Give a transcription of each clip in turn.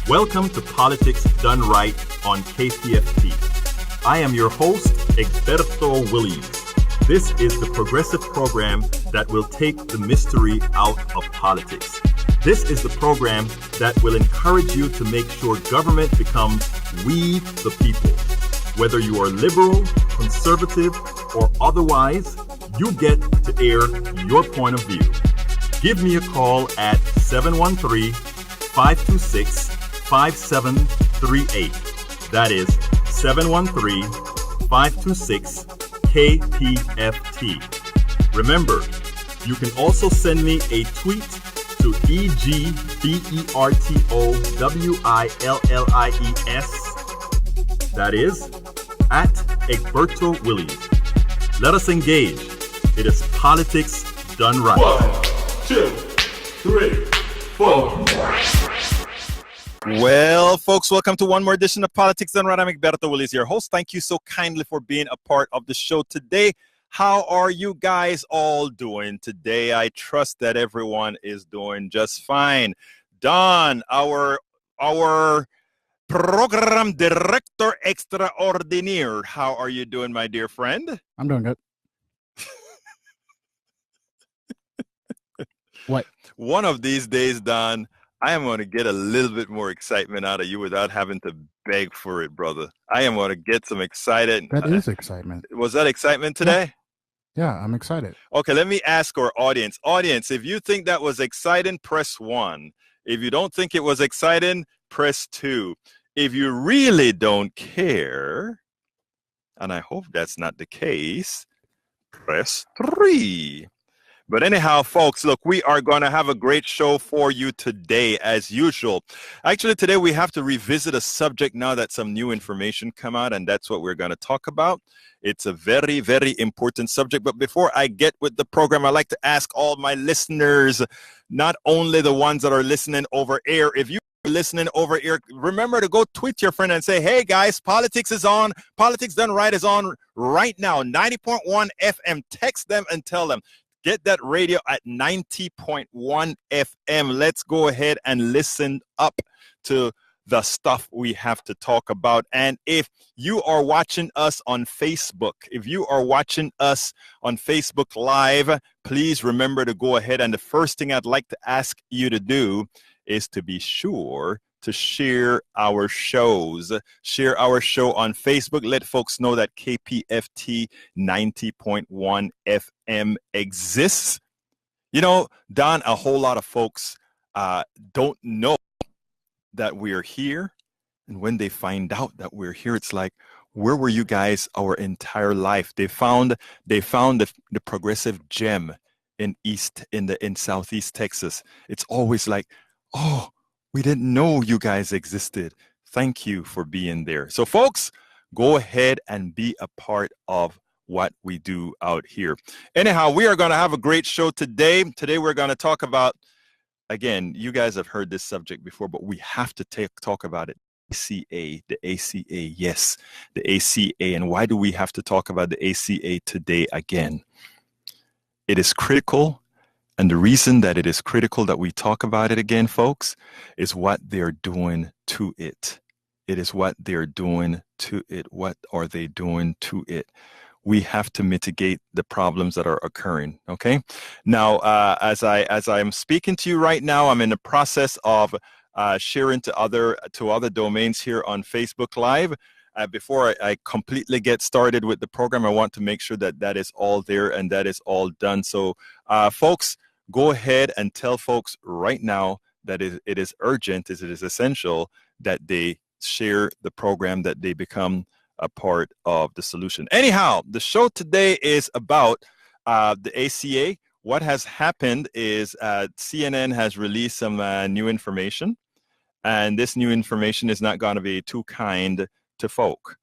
Welcome to Politics Done Right on KPFT. I am your host, Egberto Williams. This is the progressive program that will take the mystery out of politics. This is the program that will encourage you to make sure government becomes we the people. Whether you are liberal, conservative, or otherwise, you get to air your point of view. Give me a call at 713-526-5738. That is 713-526-KPFT. Remember, you can also send me a tweet to EGBERTOWILLIES. That is at Egberto Williams. Let us engage. It is politics done right. 1, 2, 3, 4. Well, folks, welcome to one more edition of Politics Done Right. I'm Egberto Williams, your host. Thank you so kindly for being a part of the show today. How are you guys all doing today? I trust that everyone is doing just fine. Don, our program director extraordinaire, how are you doing, my dear friend? I'm doing good. What? One of these days, Don, I am going to get a little bit more excitement out of you without having to beg for it, brother. I am going to get some excited. That is excitement. Was that excitement today? Yeah, I'm excited. Okay, let me ask our audience. Audience, if you think that was exciting, press 1. If you don't think it was exciting, press 2. If you really don't care, and I hope that's not the case, press 3. But anyhow, folks, look, we are going to have a great show for you today, as usual. Actually, today we have to revisit a subject now that some new information come out, and that's what we're going to talk about. It's a very, very important subject. But before I get with the program, I'd like to ask all my listeners, not only the ones that are listening over air, if you are listening over air, remember to go tweet your friend and say, hey, guys, politics is on. Politics Done Right is on right now, 90.1 FM. Text them and tell them. Get that radio at 90.1 FM. Let's go ahead and listen up to the stuff we have to talk about. And if you are watching us on Facebook, Live, please remember to go ahead. And the first thing I'd like to ask you to do is to be sure to share our shows. Share our show on Facebook. Let folks know that KPFT 90.1 FM exists. You know, Don, a whole lot of folks don't know that we're here. And when they find out that we're here, it's like, where were you guys our entire life? They found the progressive gem in Southeast Texas. It's always like, oh, we didn't know you guys existed. Thank you for being there. So folks, go ahead and be a part of what we do out here. Anyhow, we are going to have a great show today. Today we're going to talk about, again, you guys have heard this subject before, but we have to talk about it. The ACA, yes, the ACA. And why do we have to talk about the ACA today again? It is critical. And the reason that it is critical that we talk about it again, folks, is what they're doing to it. It is what they're doing to it. What are they doing to it? We have to mitigate the problems that are occurring. Okay. Now, as I'm speaking to you right now, I'm in the process of sharing to other domains here on Facebook Live. Before I completely get started with the program, I want to make sure that that is all there and that is all done. So, folks, go ahead and tell folks right now that it is urgent, it is essential that they share the program, that they become a part of the solution. Anyhow, the show today is about the ACA. What has happened is CNN has released some new information, and this new information is not going to be too kind to folk.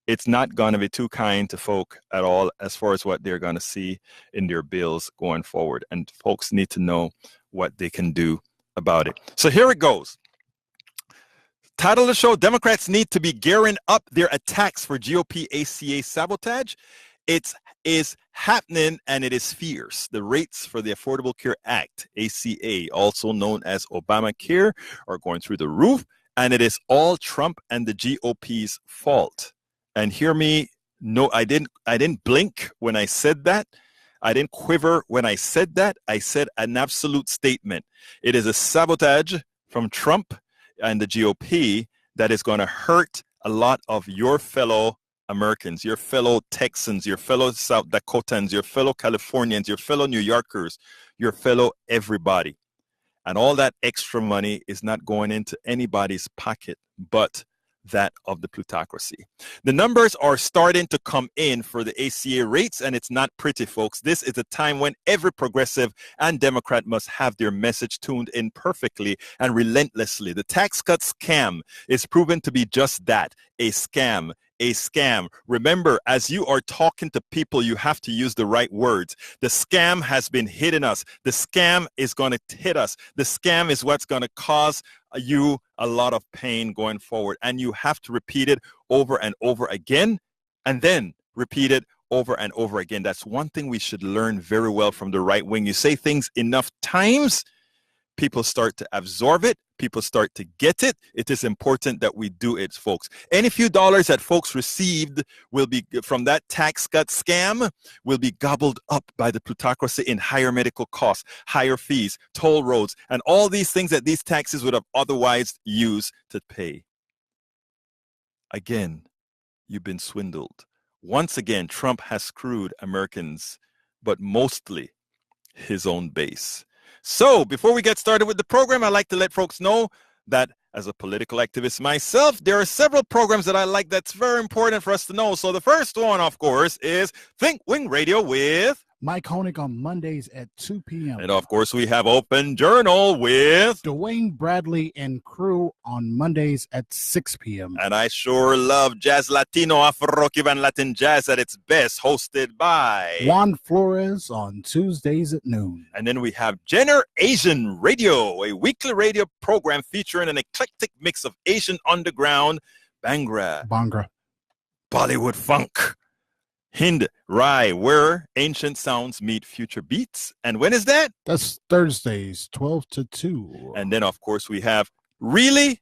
It's not going to be too kind to folk at all as far as what they're going to see in their bills going forward. And folks need to know what they can do about it. So here it goes. Title of the show, Democrats need to be gearing up their attacks for GOP ACA sabotage. It is happening and it is fierce. The rates for the Affordable Care Act, ACA, also known as Obamacare, are going through the roof. and it is all Trump and the GOP's fault. And hear me, no, I didn't blink when I said that. I didn't quiver when I said that. I said an absolute statement. It is a sabotage from Trump and the GOP that is going to hurt a lot of your fellow Americans, your fellow Texans, your fellow South Dakotans, your fellow Californians, your fellow New Yorkers, your fellow everybody. And all that extra money is not going into anybody's pocket but that of the plutocracy. The numbers are starting to come in for the ACA rates, and it's not pretty, folks. This is a time when every progressive and Democrat must have their message tuned in perfectly and relentlessly. The tax cut scam is proven to be just that, a scam. A scam. Remember, as you are talking to people, you have to use the right words. The scam has been hitting us. The scam is going to hit us. The scam is what's going to cause you a lot of pain going forward. And you have to repeat it over and over again, and then repeat it over and over again. That's one thing we should learn very well from the right wing. You say things enough times, people start to absorb it. People start to get it. It is important that we do it, folks. Any few dollars that folks received will be from that tax cut scam will be gobbled up by the plutocracy in higher medical costs, higher fees, toll roads, and all these things that these taxes would have otherwise used to pay. Again, you've been swindled. Once again, Trump has screwed Americans, but mostly his own base. So before we get started with the program, I'd like to let folks know that as a political activist myself, there are several programs that I like that's very important for us to know. So the first one, of course, is Think Wing Radio with Mike Honig on Mondays at 2 p.m. And of course, we have Open Journal with Dwayne Bradley and crew on Mondays at 6 p.m. And I sure love Jazz Latino, Afro-Cuban Latin Jazz at its best, hosted by Juan Flores on Tuesdays at noon. And then we have Jenner Asian Radio, a weekly radio program featuring an eclectic mix of Asian underground, Bhangra, Bollywood funk, Hind Rai, where ancient sounds meet future beats. And when is that? That's Thursdays, 12 to 2. And then, of course, we have Really,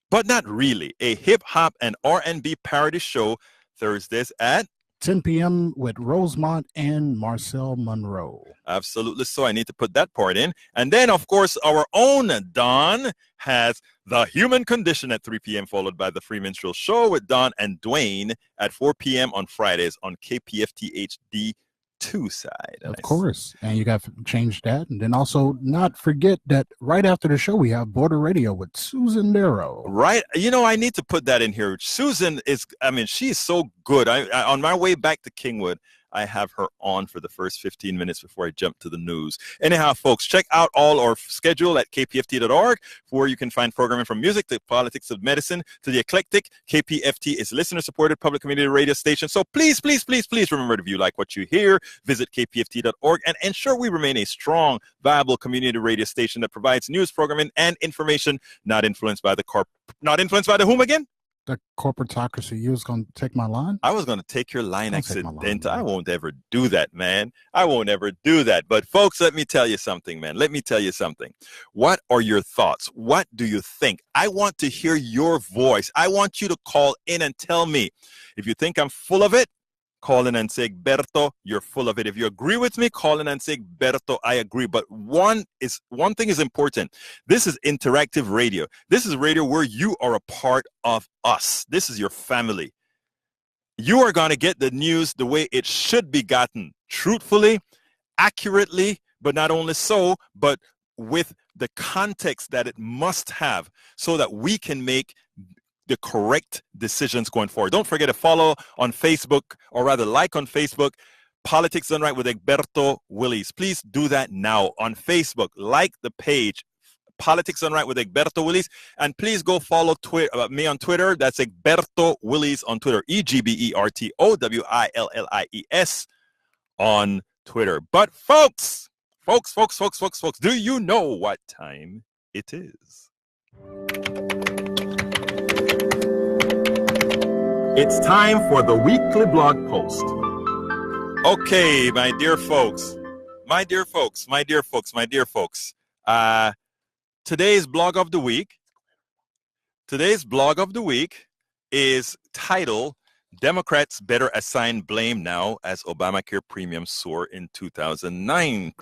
but Not Really, a hip-hop and R&B parody show Thursdays at 10 p.m. with Rosemont and Marcel Monroe. Absolutely. So I need to put that part in. And then, of course, our own Don has The Human Condition at 3 p.m., followed by The Free Minstrel Show with Don and Dwayne at 4 p.m. on Fridays on KPFT HD 2 side. Of course. And you got to change that. And then also not forget that right after the show, we have Border Radio with Susan Darrow. Right. You know, I need to put that in here. Susan is, I mean, she's so good. I on my way back to Kingwood, I have her on for the first 15 minutes before I jump to the news. Anyhow, folks, check out all our schedule at kpft.org, where you can find programming from music to politics of medicine to the eclectic. KPFT is listener-supported public community radio station. So please, please, please, please remember, if you like what you hear, visit kpft.org and ensure we remain a strong, viable community radio station that provides news, programming, and information not influenced by the whom again? The corporatocracy. You was going to take my line? I was going to take your line accidental. I won't ever do that, man. I won't ever do that. But folks, let me tell you something, man. Let me tell you something. What are your thoughts? What do you think? I want to hear your voice. I want you to call in and tell me. If you think I'm full of it, call in and say, Berto, you're full of it. If you agree with me, call in and say, Berto, I agree. But one thing is important. This is interactive radio. This is radio where you are a part of us. This is your family. You are going to get the news the way it should be gotten, truthfully, accurately, but not only so, but with the context that it must have so that we can make the correct decisions going forward. Don't forget to follow on Facebook, or rather like on Facebook, Politics Done Right with Egberto Willies. Please do that now on Facebook. Like the page, Politics Done Right with Egberto Willies. And please go follow me on Twitter. That's Egberto Willies on Twitter. EGBERTOWILLIES on Twitter. But folks, do you know what time it is? It's time for the weekly blog post. Okay, my dear folks. Today's blog of the week Today's blog of the week is titled, Democrats Better Assign Blame Now as Obamacare Premiums Soar in 2009.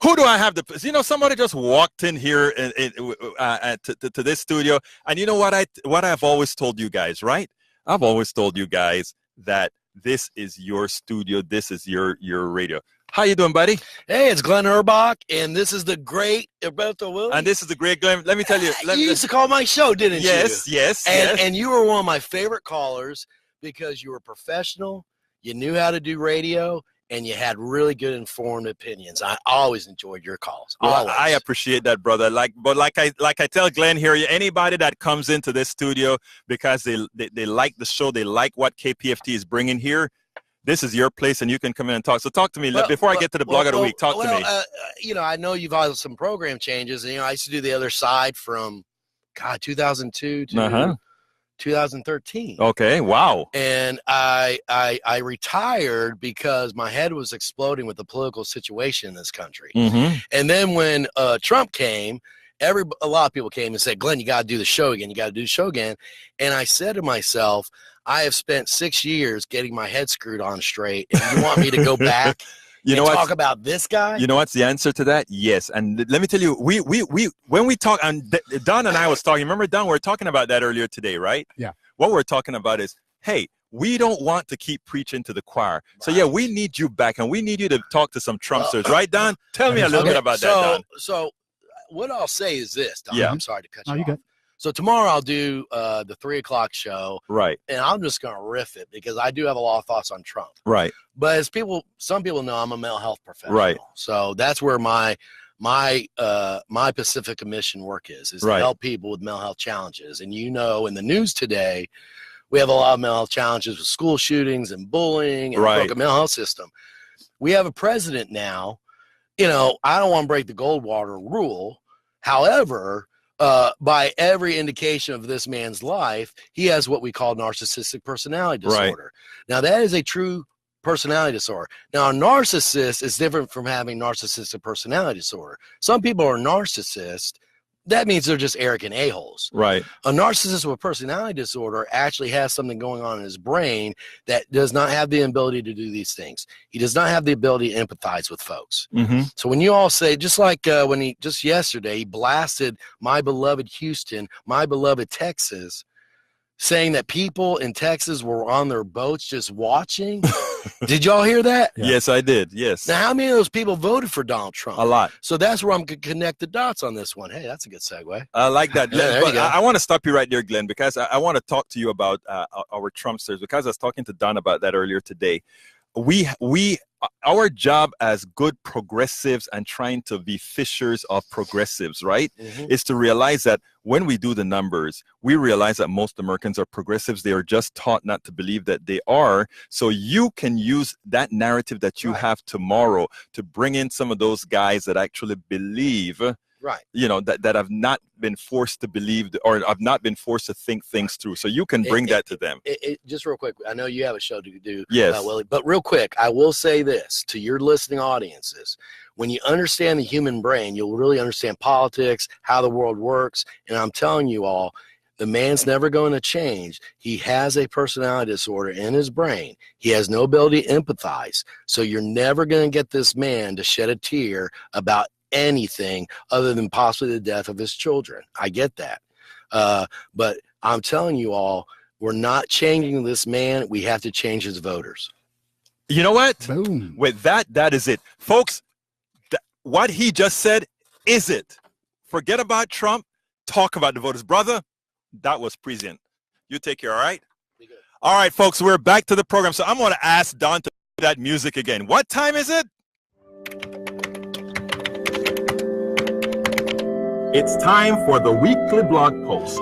Who do I have somebody just walked in here to this studio. And you know what I've always told you guys, right? I've always told you guys that this is your studio. This is your radio. How you doing, buddy? Hey, it's Glenn Urbach, and this is the great Alberto Williams. And this is the great Glenn. Let me tell you. You used to call my show, didn't you? Yes. And you were one of my favorite callers because you were professional, you knew how to do radio, and you had really good informed opinions. I always enjoyed your calls. Well, I appreciate that, brother. Like I tell Glenn here, anybody that comes into this studio because they like the show, they like what KPFT is bringing here, this is your place, and you can come in and talk. So talk to me before I get to the blog of the week. Talk to me. I know you've had some program changes, and I used to do the other side from 2002 to 2013. Okay, wow. And I retired because my head was exploding with the political situation in this country. Mm-hmm. And then when Trump came, a lot of people came and said, Glenn, you got to do the show again. You got to do the show again. And I said to myself, I have spent 6 years getting my head screwed on straight, and you want me to go back talk about this guy? You know what's the answer to that? Yes. And let me tell you, we when we talk, and Don and I was talking, remember, Don, we were talking about that earlier today, right? Yeah. What we're talking about is, hey, we don't want to keep preaching to the choir. So, yeah, we need you back, and we need you to talk to some Trumpsters, right, Don? Tell me a little bit about that, Don. So what I'll say is this, Don. Yeah. I'm sorry to cut you you off. good. So tomorrow I'll do the 3 o'clock show. Right. And I'm just going to riff it because I do have a lot of thoughts on Trump. Right. But as some people know, I'm a mental health professional. Right. So that's where my Pacific Mission work is to help people with mental health challenges. And in the news today, we have a lot of mental health challenges with school shootings and bullying and broken mental health system. We have a president now. I don't want to break the Goldwater rule. However, by every indication of this man's life, he has what we call narcissistic personality disorder. Right. Now, that is a true personality disorder. Now, a narcissist is different from having narcissistic personality disorder. Some people are narcissists. That means they're just arrogant a-holes. Right. A narcissist with personality disorder actually has something going on in his brain that does not have the ability to do these things. He does not have the ability to empathize with folks. Mm-hmm. So when you all say, just like when just yesterday, he blasted my beloved Houston, my beloved Texas, saying that people in Texas were on their boats just watching. Did y'all hear that? Yeah. Yes, I did. Yes. Now, how many of those people voted for Donald Trump? A lot. So that's where I'm going to connect the dots on this one. Hey, that's a good segue. I like that. Yeah, but I want to stop you right there, Glenn, because I want to talk to you about our Trumpsters, because I was talking to Don about that earlier today. Our job as good progressives and trying to be fishers of progressives, right, is to realize that when we do the numbers, we realize that most Americans are progressives. They are just taught not to believe that they are. So you can use that narrative that you have tomorrow to bring in some of those guys that actually believe, that have not been forced to believe or have not been forced to think things through. So you can bring that to them. Just real quick, I know you have a show to do, yes, Willie, but real quick, I will say this to your listening audiences. When you understand the human brain, you'll really understand politics, how the world works. And I'm telling you all, the man's never going to change. He has a personality disorder in his brain. He has no ability to empathize. So you're never going to get this man to shed a tear about anything other than possibly the death of his children. I get that. But I'm telling you all, we're not changing this man. We have to change his voters. You know what? Boom. With that is it. Folks, what he just said is it. Forget about Trump. Talk about the voters. Brother, that was present. You take care, all right? All right, folks, we're back to the program. So I'm going to ask Don to do that music again. What time is it? It's time for the weekly blog post.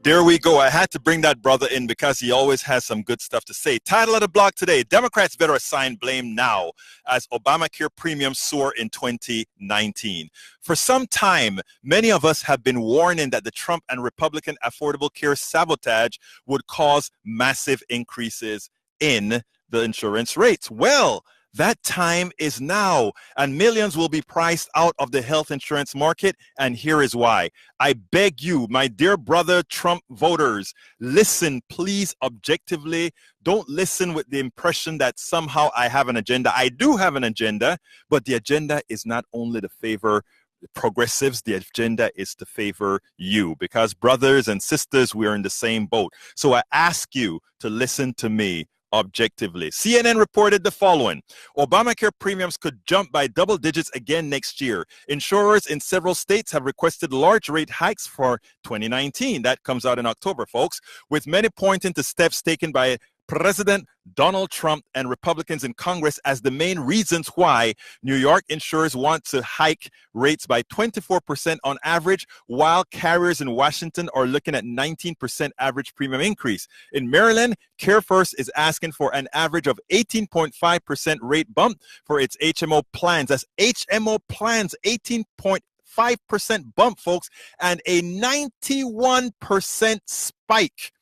There we go. I had to bring that brother in because he always has some good stuff to say. Title of the blog today, Democrats Better Assign Blame Now as Obamacare Premiums Soar in 2019. For some time, many of us have been warning that the Trump and Republican Affordable Care Sabotage would cause massive increases in the insurance rates. Well, That time is now, and millions will be priced out of the health insurance market, and here is why. I beg you, my dear brother Trump voters, listen, please, objectively. Don't listen with the impression that somehow I have an agenda. I do have an agenda, but the agenda is not only to favor progressives, the agenda is to favor you, because brothers and sisters, we're in the same boat. So I ask you to listen to me objectively. CNN reported the following: Obamacare premiums could jump by double digits again next year. Insurers in several states have requested large rate hikes for 2019. That comes out in October, folks, with many pointing to steps taken by President Donald Trump and Republicans in Congress as the main reasons why New York insurers want to hike rates by 24% on average, while carriers in Washington are looking at 19% average premium increase. In Maryland, CareFirst is asking for an average of 18.5% rate bump for its HMO plans. That's HMO plans, 18.5% bump, folks, and a 91% spike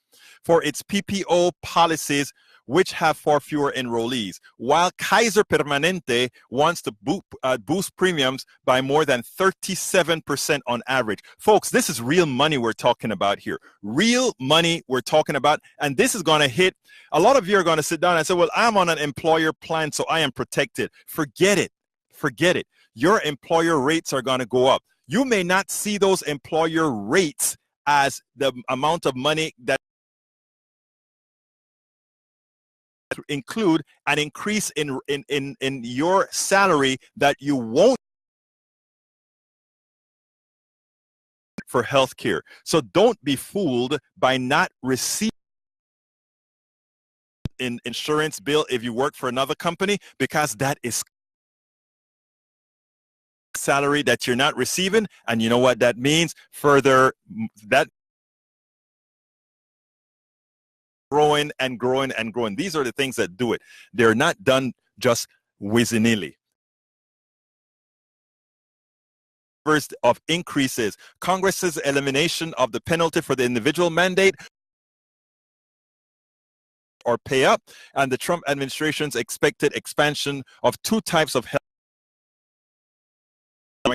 for its PPO policies, which have far fewer enrollees, while Kaiser Permanente wants to boost premiums by more than 37% on average. Folks, this is real money we're talking about here. Real money we're talking about, and this is going to hit. A lot of you are going to sit down and say, well, I'm on an employer plan, so I am protected. Forget it. Forget it. Your employer rates are going to go up. You may not see those employer rates as the amount of money that include an increase in your salary that you won't for health care. So don't be fooled by not receiving an insurance bill if you work for another company, because that is salary that you're not receiving. And you know what that means? Further, that growing and growing and growing. These are the things that do it. They're not done just willy-nilly. Of increases, Congress's elimination of the penalty for the individual mandate or pay up, and the Trump administration's expected expansion of two types of health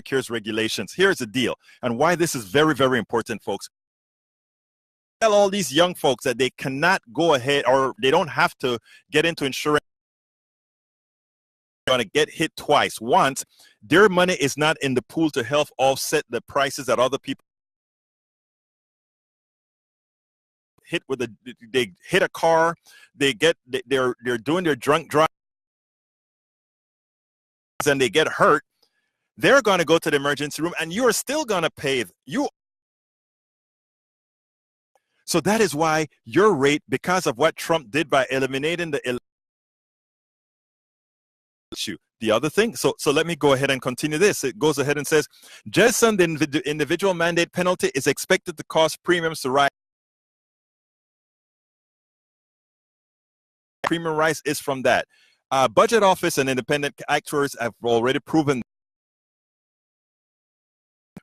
care's regulations. Here's the deal, and why this is very, very important, folks. Tell all these young folks that they cannot go ahead, or they don't have to get into insurance. They're going to get hit twice. Once, their money is not in the pool to help offset the prices that other people hit with. They hit a car, they're doing their drunk drive, and they get hurt. They're going to go to the emergency room, and you're still going to pay. So that is why your rate, because of what Trump did by eliminating the issue. The other thing, so let me go ahead and continue this. It goes ahead and says, jettison the individual mandate penalty is expected to cause premiums to rise. Premium rise is from that. Budget office and independent actuaries have already proven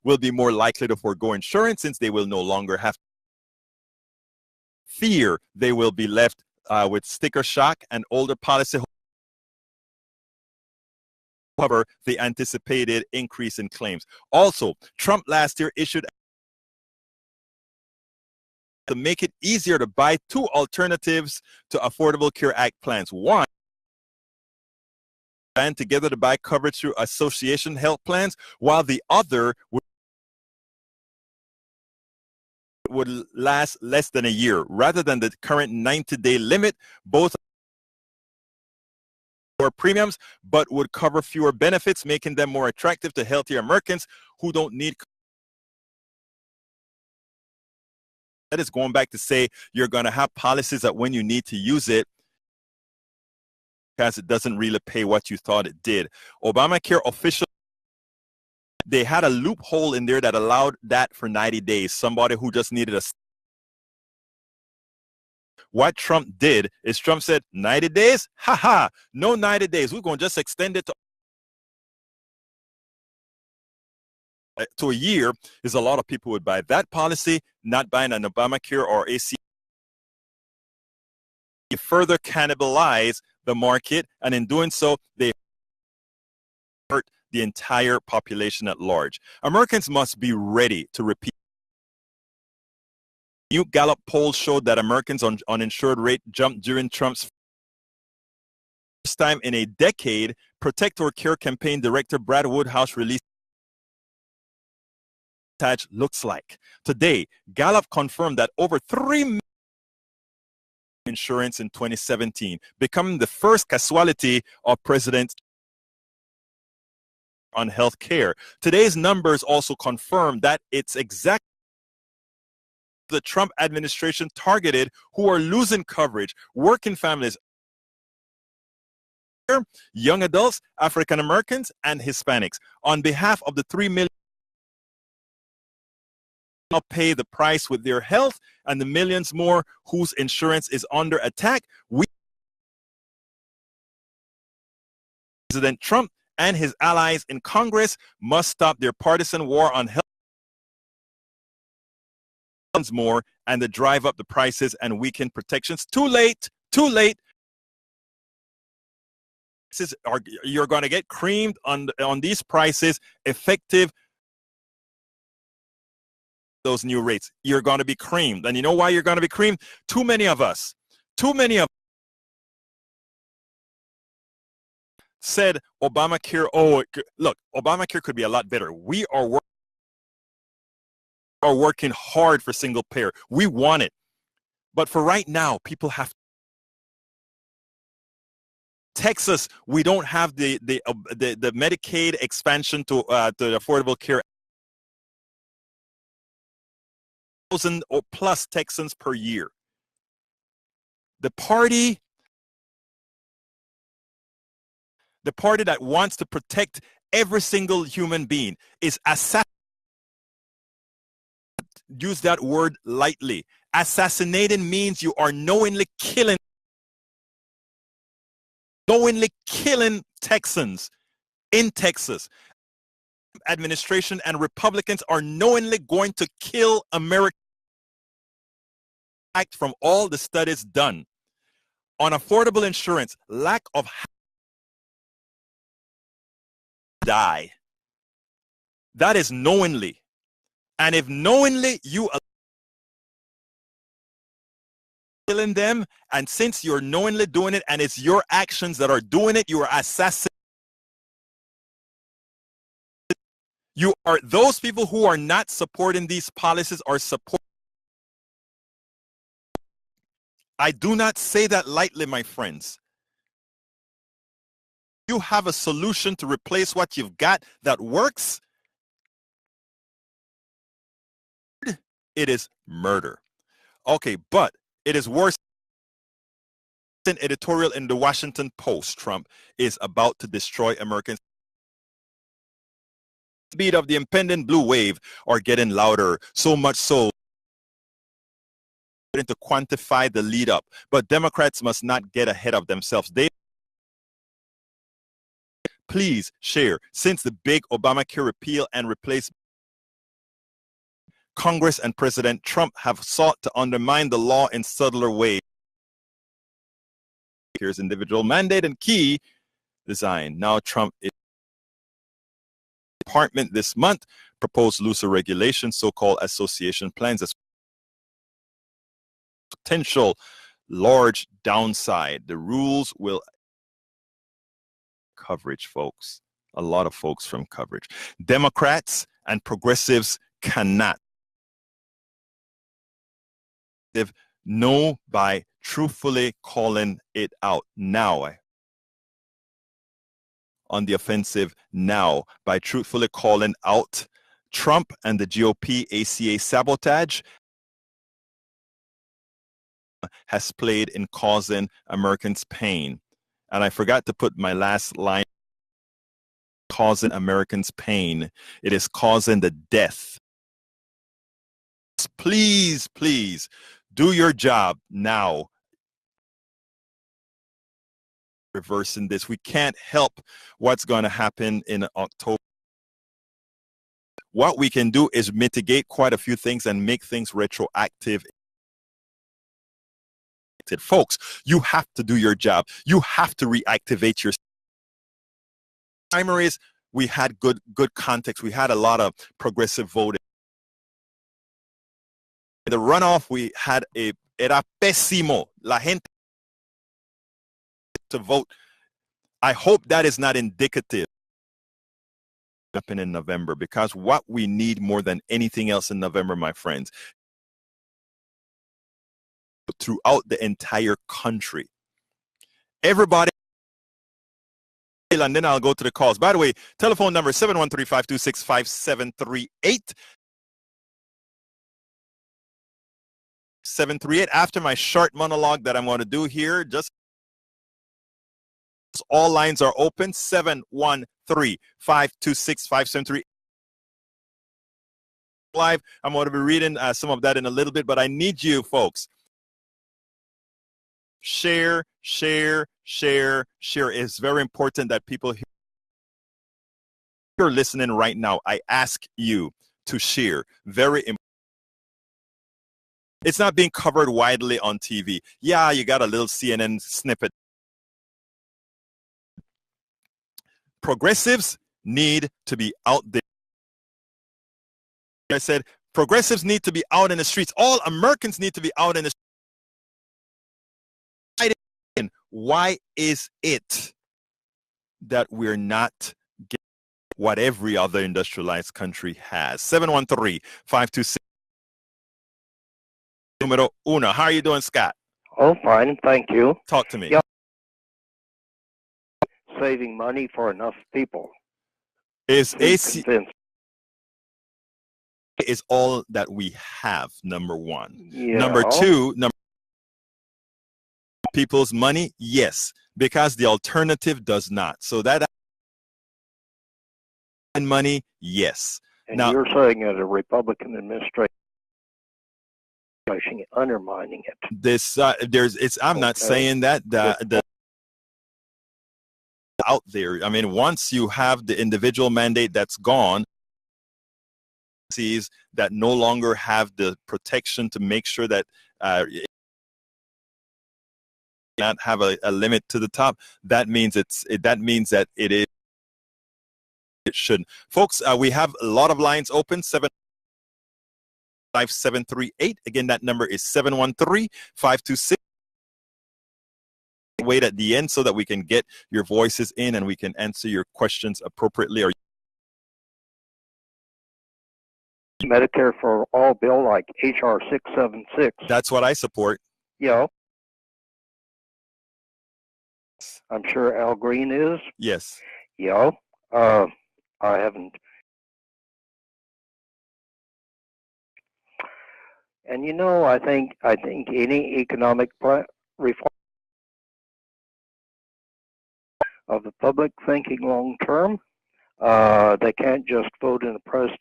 will be more likely to forego insurance since they will no longer have fear they will be left with sticker shock, and older policy cover the anticipated increase in claims. Also, Trump last year issued to make it easier to buy two alternatives to Affordable Care Act plans. One, band together to buy coverage through association health plans, while the other would last less than a year, rather than the current 90-day limit. Both more premiums, but would cover fewer benefits, making them more attractive to healthier Americans who don't need. That is going back to say you're going to have policies that when you need to use it, because it doesn't really pay what you thought it did. Obamacare official, they had a loophole in there that allowed that for 90 days. Somebody who just needed a. What Trump did is Trump said, 90 days? Ha, no 90 days. We're going to just extend it to a year. Is a lot of people would buy that policy, not buying an Obamacare or ACA. Further cannibalize the market, and in doing so, they hurt the entire population at large. Americans must be ready to repeat. New Gallup poll showed that Americans' uninsured rate jumped during Trump's first time in a decade. Protect or Care campaign director Brad Woodhouse released looks like. Today, Gallup confirmed that over 3 million insurance in 2017, becoming the first casualty of President on health care. Today's numbers also confirm that it's exactly the Trump administration targeted who are losing coverage: working families, young adults, African Americans, and Hispanics. On behalf of the 3 million pay the price with their health and the millions more whose insurance is under attack, President Trump and his allies in Congress must stop their partisan war on health more and to drive up the prices and weaken protections. Too late. You're going to get creamed on these prices effective those new rates. You're going to be creamed. And you know why you're going to be creamed? Too many of us said Obamacare, look, Obamacare could be a lot better. We are working hard for single payer. We want it. But for right now, people have Texas, we don't have the Medicaid expansion to the Affordable Care. 1,000 or plus Texans per year. The party that wants to protect every single human being is use that word lightly. Assassinating means you are knowingly killing Texans in Texas. Administration and Republicans are knowingly going to kill America. From all the studies done on affordable insurance, lack of die. That is knowingly. And if knowingly you are killing them, and since you're knowingly doing it and it's your actions that are doing it, you are assassinating. You are those people who are not supporting these policies are supporting. I do not say that lightly, my friends. You have a solution to replace what you've got that works. It is murder. Okay, but it is worse. An editorial in the Washington Post, Trump is about to destroy Americans. The speed of the impending blue wave are getting louder, so much so to quantify the lead up. But Democrats must not get ahead of themselves. Please share. Since the big Obamacare repeal and replace, Congress and President Trump have sought to undermine the law in subtler ways. Here's individual mandate and key design. Now Trump is department this month proposed looser regulations, so-called association plans as potential large downside. The rules will coverage, folks. A lot of folks from coverage. Democrats and progressives cannot know by truthfully calling it out now. On the offensive now by truthfully calling out Trump and the GOP ACA sabotage has played in causing Americans pain. And I forgot to put my last line, causing Americans pain. It is causing the death. Please, please do your job now. Reversing this. We can't help what's going to happen in October. What we can do is mitigate quite a few things and make things retroactive. Folks, you have to do your job. You have to reactivate your primaries. We had good context. We had a lot of progressive voting. The runoff, we had era pésimo. La gente to vote. I hope that is not indicative happen in November, because what we need more than anything else in November, my friends, throughout the entire country, everybody, and then I'll go to the calls. By the way, telephone number 713-526-5738. 738. After my short monologue that I'm going to do here, just all lines are open. 713-526-5738. Live. I'm going to be reading some of that in a little bit, but I need you folks. Share. It's very important that people here listening right now, I ask you to share. Very important. It's not being covered widely on TV. Yeah, you got a little CNN snippet. Progressives need to be out there. I said, progressives need to be out in the streets. All Americans need to be out in the streets. Why is it that we're not getting what every other industrialized country has? 713-526. Numero uno. How are you doing, Scott? Oh, fine, thank you. Talk to me. Yep. Saving money for enough people. Is all that we have, number one. Yeah. Number two, people's money, yes, because the alternative does not. So that money, yes. And now, you're saying that a Republican administration undermining it. This I'm not saying that the out there. I mean, once you have the individual mandate that's gone, sees that no longer have the protection to make sure that not have a limit to the top. That means that it shouldn't. Folks, we have a lot of lines open. 75738. Again, that number is 713-526. Wait at the end so that we can get your voices in and we can answer your questions appropriately. Or Medicare for all bill like HR 676. That's what I support. Yeah. I'm sure Al Green is. Yes. Yeah. I haven't. And you know, I think any economic reform of the public thinking long term, they can't just vote in the president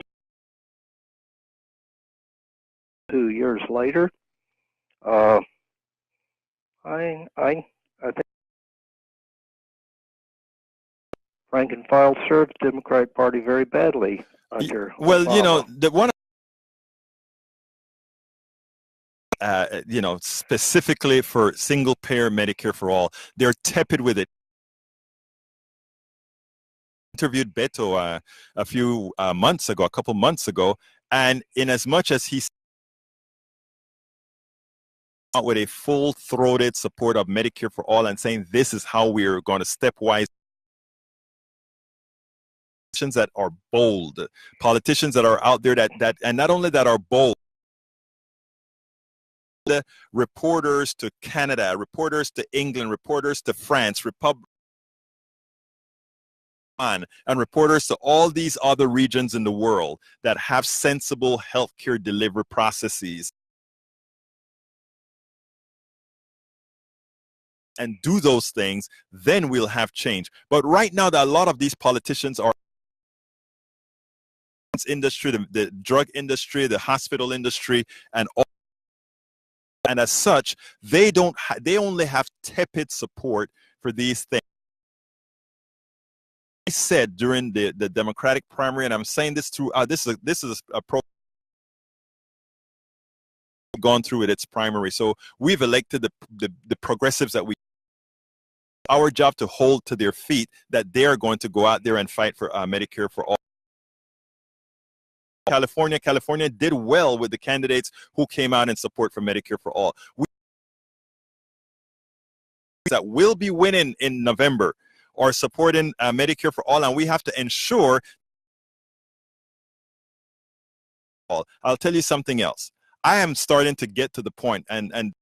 2 years later. I think rank and file served the Democratic Party very badly under well, Obama. you know, the one specifically for single payer Medicare for all, they're tepid with it. Interviewed Beto a couple months ago, and in as much as he's out with a full-throated support of Medicare for all and saying this is how we're going to stepwise, politicians that are bold, politicians that are out there that and not only that are bold, reporters to Canada, reporters to England, reporters to France, and reporters to all these other regions in the world that have sensible healthcare delivery processes and do those things, then we'll have change. But right now, a lot of these politicians are industry, the drug industry, the hospital industry, and all. And as such, they only have tepid support for these things. I said during the Democratic primary, and I'm saying this through this is a pro gone through with its primary. So we've elected the progressives that we. Our job to hold to their feet that they are going to go out there and fight for Medicare for all. California did well with the candidates who came out in support for Medicare for all. That will be winning in November or supporting Medicare for all, and we have to ensure. I'll tell you something else. I am starting to get to the point, and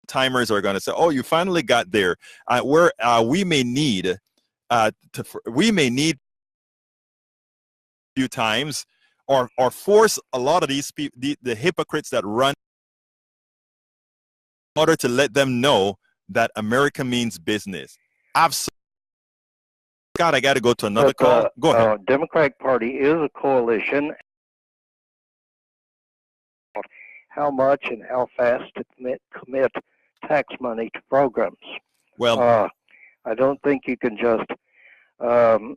timers are going to say, "Oh, you finally got there." Where we may need a few times, or force a lot of these people, the hypocrites that run, in order to let them know that America means business. Absolutely. God, I got to go to another call. Go ahead. Democratic Party is a coalition. How much and how fast to commit tax money to programs. Well, I don't think you can just go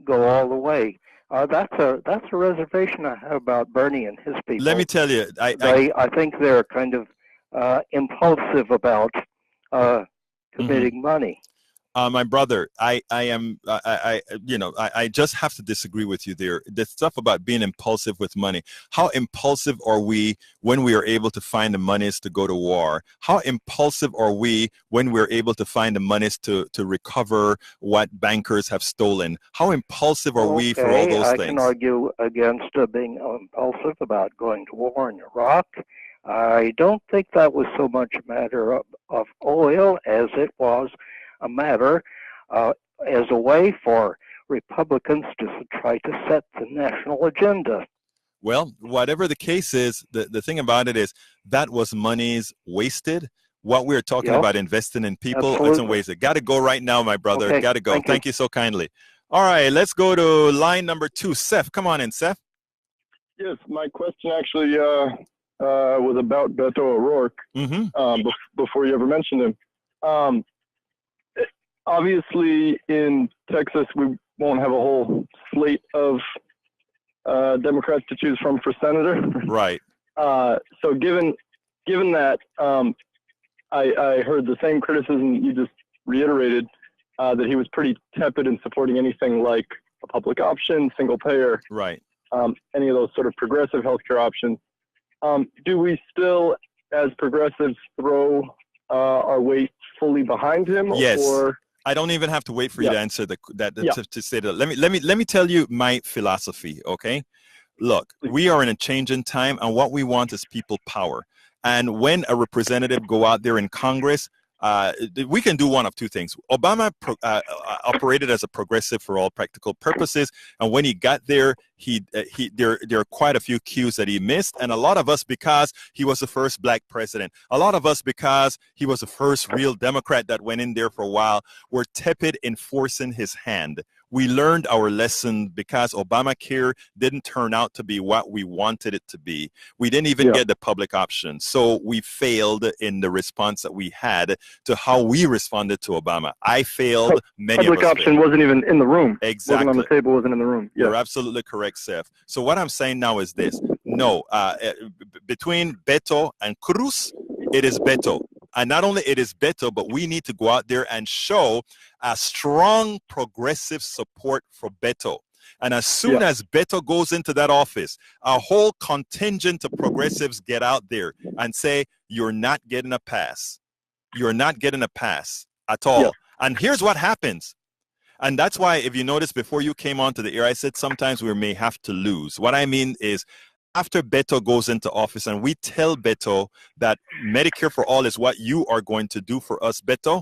all the way. That's a reservation I have about Bernie and his people. Let me tell you, I think they're kind of impulsive about committing money. My brother, I just have to disagree with you there. The stuff about being impulsive with money. How impulsive are we when we are able to find the monies to go to war? How impulsive are we when we're able to find the monies to recover what bankers have stolen? How impulsive are we for all those things? I can argue against being impulsive about going to war in Iraq. I don't think that was so much a matter of oil as it was a matter as a way for Republicans to try to set the national agenda. Well, whatever the case is, the thing about it is that was monies wasted. What we're talking about investing in people, it's wasted. Got to go right now, my brother. Okay, Got to go. Thank you so kindly. All right, let's go to line number 2. Seth, come on in, Seth. Yes, my question actually was about Beto O'Rourke before you ever mentioned him. Obviously, in Texas, we won't have a whole slate of Democrats to choose from for senator. Right. So given that, I heard the same criticism you just reiterated, that he was pretty tepid in supporting anything like a public option, single payer, right? Any of those sort of progressive healthcare options. Do we still, as progressives, throw our weight fully behind him? Yes. Or I don't even have to wait for you to answer to say that. Let me tell you my philosophy, okay? Look, we are in a changing time, and what we want is people power. And when a representative go out there in Congress, we can do one of two things. Obama operated as a progressive for all practical purposes, and when he got there, there are quite a few cues that he missed, and a lot of us because he was the first black president. A lot of us because he was the first real Democrat that went in there for a while. Were tepid in forcing his hand. We learned our lesson because Obamacare didn't turn out to be what we wanted it to be. We didn't even get the public option. So we failed in the response that we had to how we responded to Obama. I failed. Many public of us option failed. wasn't even in the room. Exactly. Wasn't on the table, wasn't in the room. You're absolutely correct, Seth. So what I'm saying now is this. No, between Beto and Cruz, it is Beto. And not only it is Beto, but we need to go out there and show a strong progressive support for Beto. And as soon as Beto goes into that office, a whole contingent of progressives get out there and say, you're not getting a pass. You're not getting a pass at all. And here's what happens. And that's why, if you notice, before you came onto the air, I said sometimes we may have to lose. What I mean is, after Beto goes into office and we tell Beto that Medicare for all is what you are going to do for us, Beto,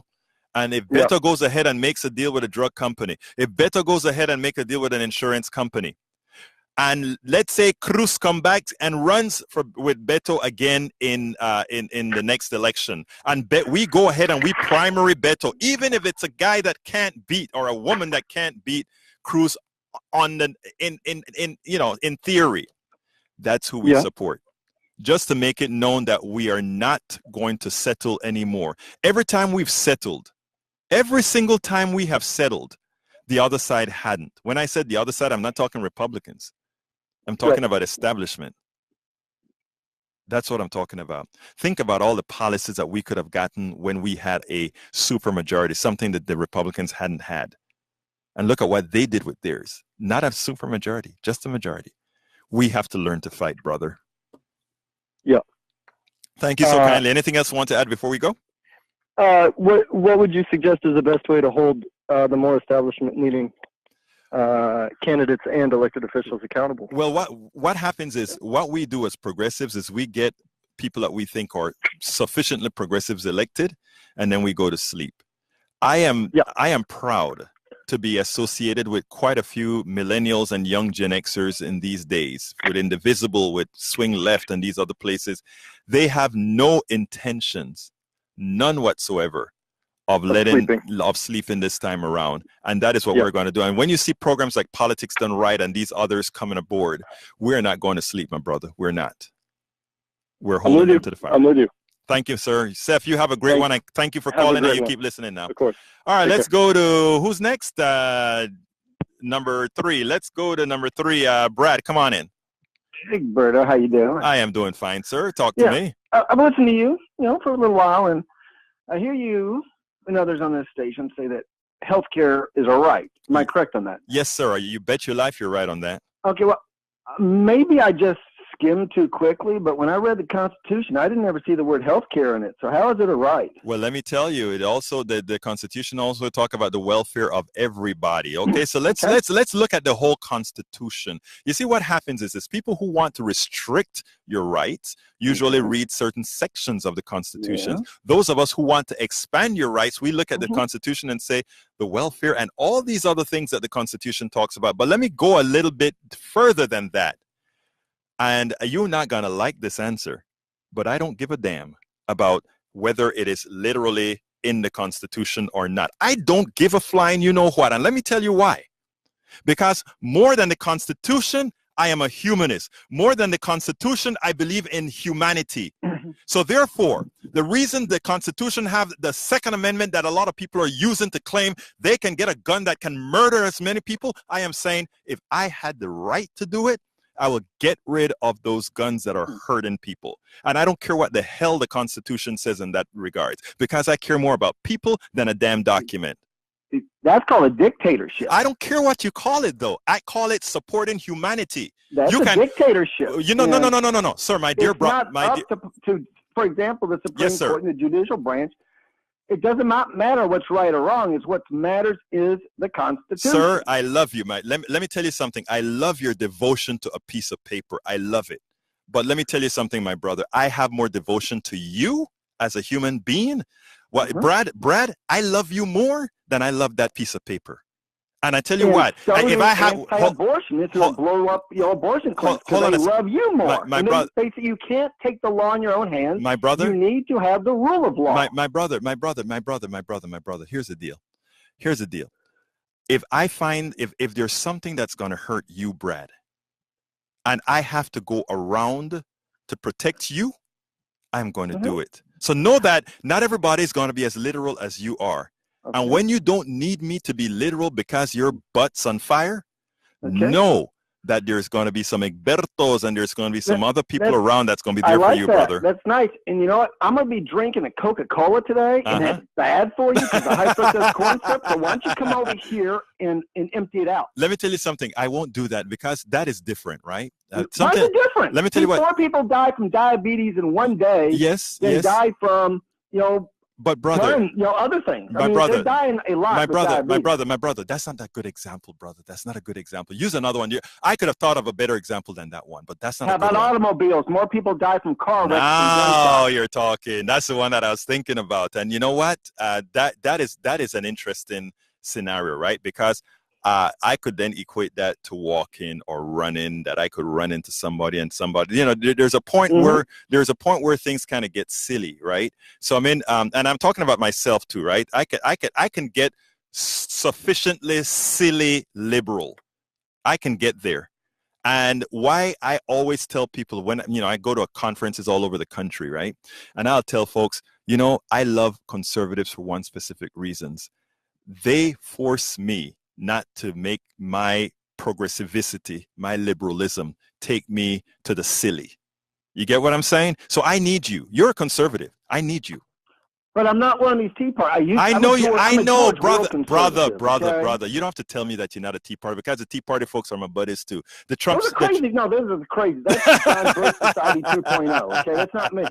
and if Beto goes ahead and makes a deal with a drug company, if Beto goes ahead and make a deal with an insurance company, and let's say Cruz come back and runs with Beto again in the next election, and we go ahead and we primary Beto, even if it's a guy that can't beat or a woman that can't beat Cruz in theory. That's who we support. Just to make it known that we are not going to settle anymore. Every time we've settled, every single time we have settled, the other side hadn't. When I said the other side, I'm not talking Republicans. I'm talking about establishment. That's what I'm talking about. Think about all the policies that we could have gotten when we had a supermajority, something that the Republicans hadn't had. And look at what they did with theirs. Not a supermajority, just a majority. We have to learn to fight, brother. Yeah. Thank you so kindly. Anything else you want to add before we go? What would you suggest is the best way to hold the more establishment needing candidates and elected officials accountable? Well, what happens is, what we do as progressives is we get people that we think are sufficiently progressives elected, and then we go to sleep. I am proud to be associated with quite a few millennials and young Gen Xers in these days, with Indivisible, with Swing Left, and these other places. They have no intentions, none whatsoever, of sleeping this time around. And that is what we're going to do. And when you see programs like Politics Done Right and these others coming aboard, we're not going to sleep, my brother. We're not. We're holding them to the fire. I'm with you. Thank you, sir. Seth, you have a great one. I thank you for calling, and you keep listening now. Of course. All right, let's go to, who's next? Number 3. Let's go to number 3. Brad, come on in. Hey, Berto, how you doing? I am doing fine, sir. Talk to me. I've listened to you, for a little while, and I hear you and others on this station say that healthcare is a right. Am I correct on that? Yes, sir. You bet your life you're right on that. Okay, well, maybe I just skimmed too quickly, but when I read the Constitution, I didn't ever see the word healthcare in it. So how is it a right? Well, let me tell you, it also the Constitution also talk about the welfare of everybody. Okay, so let's look at the whole Constitution. You see, what happens is people who want to restrict your rights usually read certain sections of the Constitution. Yeah. Those of us who want to expand your rights, we look at the Constitution and say the welfare and all these other things that the Constitution talks about. But let me go a little bit further than that. And you're not going to like this answer, but I don't give a damn about whether it is literally in the Constitution or not. I don't give a flying you know what. And let me tell you why. Because more than the Constitution, I am a humanist. More than the Constitution, I believe in humanity. So therefore, the reason the Constitution have the Second Amendment that a lot of people are using to claim they can get a gun that can murder as many people, I am saying if I had the right to do it, I will get rid of those guns that are hurting people. And I don't care what the hell the Constitution says in that regard, because I care more about people than a damn document. That's called a dictatorship. I don't care what you call it, though. I call it supporting humanity. That's a dictatorship. No, sir, my dear brother. For example, the Supreme Court and the judicial branch. It doesn't matter what's right or wrong. It's what matters is the Constitution. Sir, I love you, Mike. Let me tell you something. I love your devotion to a piece of paper. I love it. But let me tell you something, my brother. I have more devotion to you as a human being. Brad, I love you more than I love that piece of paper. And I tell you what, if I have abortion, it's going to blow up your abortion clinics because they love you more. My brother, you can't take the law in your own hands. My brother, you need to have the rule of law. My brother. Here's the deal. If I find if there's something that's going to hurt you, Brad, and I have to go around to protect you, I'm going to do it. So know that not everybody is going to be as literal as you are. Okay. And when you don't need me to be literal because your butt's on fire, know that there's going to be some Egbertos and there's going to be some other people around that's going to be there for you, brother. That's nice. And you know what? I'm going to be drinking a Coca-Cola today, and that's bad for you because the high fructose corn syrup. So why don't you come over here and empty it out? Let me tell you something. I won't do that because that is different, right? Why is it different? Let me tell you what. More people die from diabetes in one day than die from, But brother, other things. They're dying a lot. My brother, that's not that good example, brother. That's not a good example. Use another one. I could have thought of a better example than that one, but that's not. How about automobiles? More people die from car wrecks. Oh, you're talking. That's the one that I was thinking about. And you know what? That is an interesting scenario, right? Because I could then equate that to walking or running, that I could run into somebody and somebody, there's a point where things kind of get silly, right? So and I'm talking about myself too, right? I can get sufficiently silly liberal. I can get there. And why I always tell people when, I go to conferences all over the country, right? And I'll tell folks, I love conservatives for one specific reasons. They force me not to make my progressivity, my liberalism, take me to the silly. You get what I'm saying? So I need you. You're a conservative. I need you. But I'm not one of these Tea Party. I know, brother. Okay? You don't have to tell me that you're not a Tea Party, because the Tea Party folks are my buddies too. The Trump. Those are crazy. No, those are the crazy. That's Great Society 2.0. Okay, that's not me.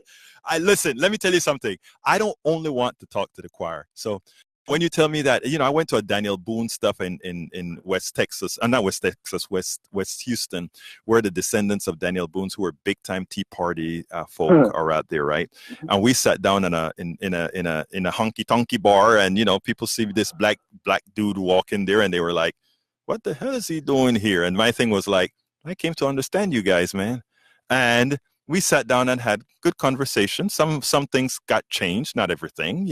Listen. Let me tell you something. I don't only want to talk to the choir. So when you tell me that, I went to a Daniel Boone stuff in West Texas, not West Texas, West Houston, where the descendants of Daniel Boone's, who were big time Tea Party folk, are out there, right? And we sat down in a honky tonky bar, and people see this black dude walk in there, and they were like, "What the hell is he doing here?" And my thing was like, "I came to understand you guys, man." And we sat down and had good conversation. Some things got changed, not everything.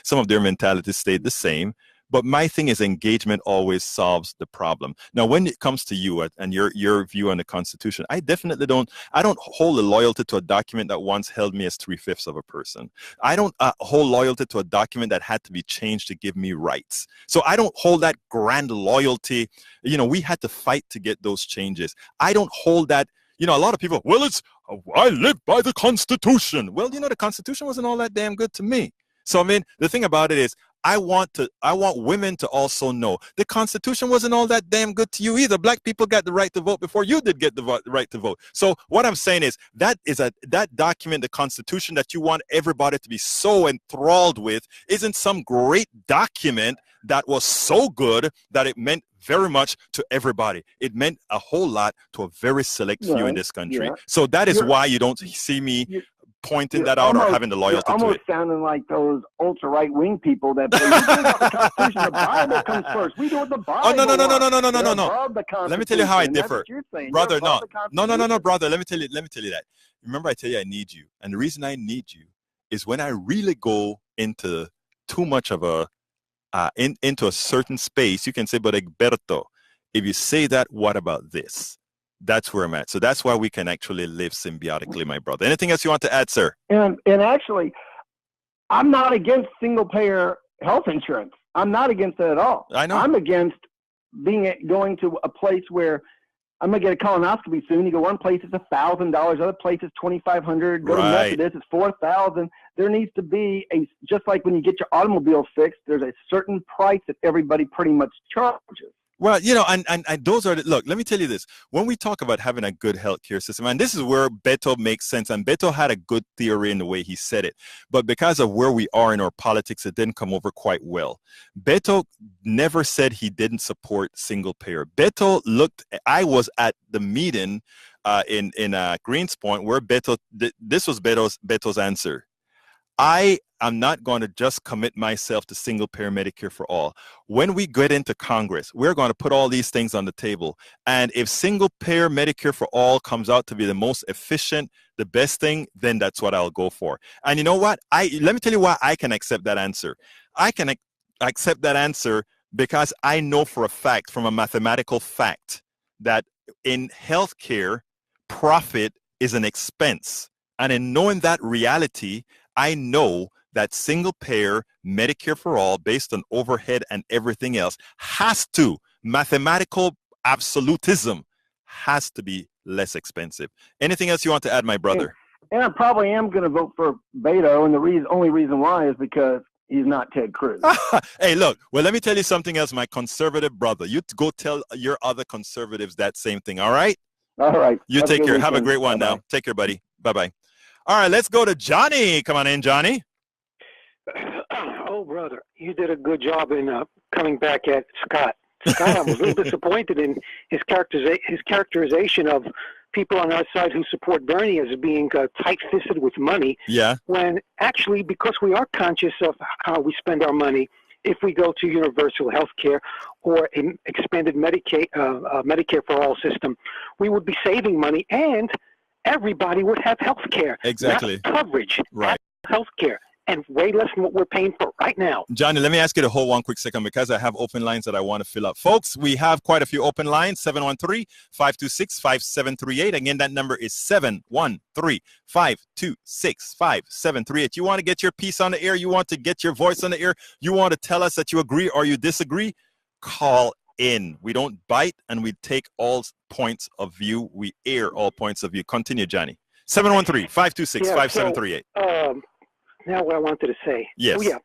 Some of their mentalities stayed the same. But my thing is, engagement always solves the problem. Now, when it comes to you and your view on the Constitution, I definitely don't hold a loyalty to a document that once held me as 3/5 of a person. I don't hold loyalty to a document that had to be changed to give me rights. So I don't hold that grand loyalty. We had to fight to get those changes. I don't hold that. A lot of people, I live by the Constitution. Well, the Constitution wasn't all that damn good to me. So, the thing about it is, I want women to also know the Constitution wasn't all that damn good to you either. Black people got the right to vote before you did get the right to vote. So what I'm saying is that document, the Constitution that you want everybody to be so enthralled with, isn't some great document that was so good that it meant very much to everybody. It meant a whole lot to a very select few in this country. Yeah. So that is why you don't see me pointing that out or having the loyalty to it. Almost sounding like those ultra right wing people that say, the Constitution, the Bible comes first. We do what the Bible. Oh no. Let me tell you how I differ, brother. No, brother. Let me tell you that. Remember, I tell you I need you, and the reason I need you is when I really go into too much of a into a certain space. You can say, but Egberto, if you say that, what about this? That's where I'm at. So that's why we can actually live symbiotically, my brother. Anything else you want to add, sir? And actually, I'm not against single payer health insurance. I'm not against that at all. I know. I'm against going to a place where I'm gonna get a colonoscopy soon. You go one place it's $1,000, other place it's $2,500. Go to Methodist, it's $4,000. There needs to be just like when you get your automobile fixed, there's a certain price that everybody pretty much charges. Well, and those are look, let me tell you this. When we talk about having a good healthcare system, and this is where Beto makes sense, and Beto had a good theory in the way he said it, but because of where we are in our politics, it didn't come over quite well. Beto never said he didn't support single payer. I was at the meeting in Greenspoint where this was Beto's answer. I am not going to just commit myself to single payer Medicare for all. When we get into Congress, we're going to put all these things on the table. And if single payer Medicare for all comes out to be the most efficient, the best thing, then that's what I'll go for. And you know what? Let me tell you why I can accept that answer. I can accept that answer because I know for a fact, from a mathematical fact, that in healthcare, profit is an expense. And in knowing that reality, I know that single payer Medicare for all, based on overhead and everything else, mathematical absolutism has to be less expensive. Anything else you want to add, my brother? And I probably am going to vote for Beto, and the only reason why is because he's not Ted Cruz. Hey, look, well, let me tell you something else, my conservative brother. You go tell your other conservatives that same thing, all right? All right. You take care. Have a great one now. Take care, buddy. Bye-bye. All right, let's go to Johnny. Come on in, Johnny. Oh, brother, you did a good job in coming back at Scott. Scott, I was a little disappointed in his characterization of people on our side who support Bernie as being tight-fisted with money. Yeah. When actually, because we are conscious of how we spend our money, if we go to universal health care or an expanded Medicare for all system, we would be saving money and everybody would have health care. Exactly. Coverage. Right. Health care. And way less than what we're paying for right now. Johnny, let me ask you to hold one quick second because I have open lines that I want to fill up. Folks, we have quite a few open lines, 713-526-5738. Again, that number is 713-526-5738. You want to get your piece on the air, you want to get your voice on the air, you want to tell us that you agree or you disagree, call in. We don't bite and we take all points of view. We air all points of view. Continue, Johnny. 713-526-5738. Now what I wanted to say. Yes. Oh, yeah.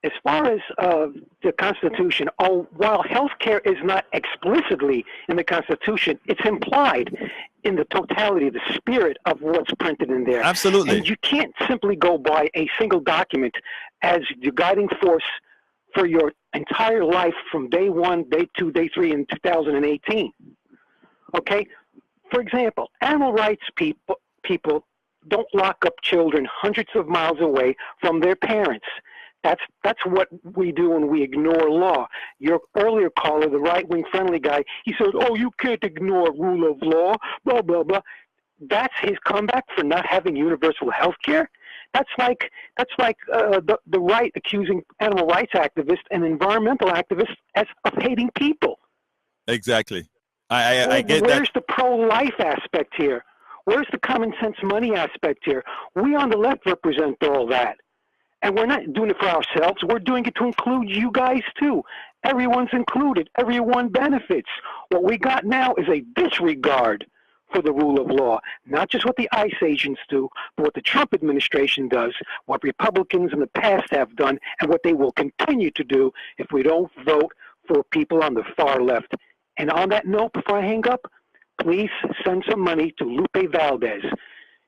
As far as the Constitution, while healthcare is not explicitly in the Constitution, it's implied in the totality, the spirit of what's printed in there. Absolutely. And you can't simply go by a single document as your guiding force for your entire life from day 1, day 2, day 3 in 2018. Okay? For example, animal rights people don't lock up children hundreds of miles away from their parents. That's what we do when we ignore law. Your earlier caller, the right-wing friendly guy, he says, "Oh, you can't ignore rule of law, blah blah blah." That's his comeback for not having universal health care. That's like the right accusing animal rights activists and environmental activists of hating people. Exactly. I get that. Where's the pro-life aspect here? Where's the common sense money aspect here? We on the left represent all that. And we're not doing it for ourselves. We're doing it to include you guys, too. Everyone's included. Everyone benefits. What we got now is a disregard for the rule of law, not just what the ICE agents do, but what the Trump administration does, what Republicans in the past have done, and what they will continue to do if we don't vote for people on the far left. And on that note, before I hang up, please send some money to Lupe Valdez.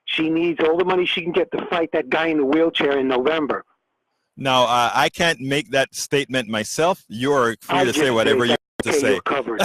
She needs all the money she can get to fight that guy in the wheelchair in November. Now, I can't make that statement myself. You're free to say whatever you want to say. You're covered.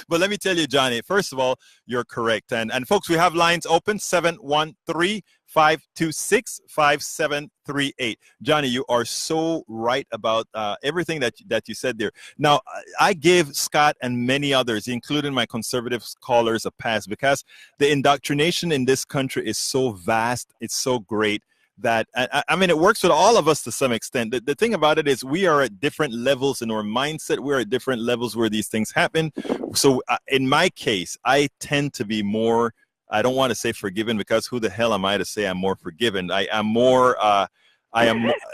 But let me tell you, Johnny, first of all, you're correct. And folks, we have lines open, 713-526-5738. Johnny, you are so right about everything that you said there. Now, I give Scott and many others, including my conservative callers, a pass because the indoctrination in this country is so vast. It's so great. That I mean, it works with all of us to some extent. The thing about it is we are at different levels in our mindset. We're at different levels where these things happen. So in my case, I tend to be more, I don't want to say forgiven because who the hell am I to say I'm more forgiven? I am more,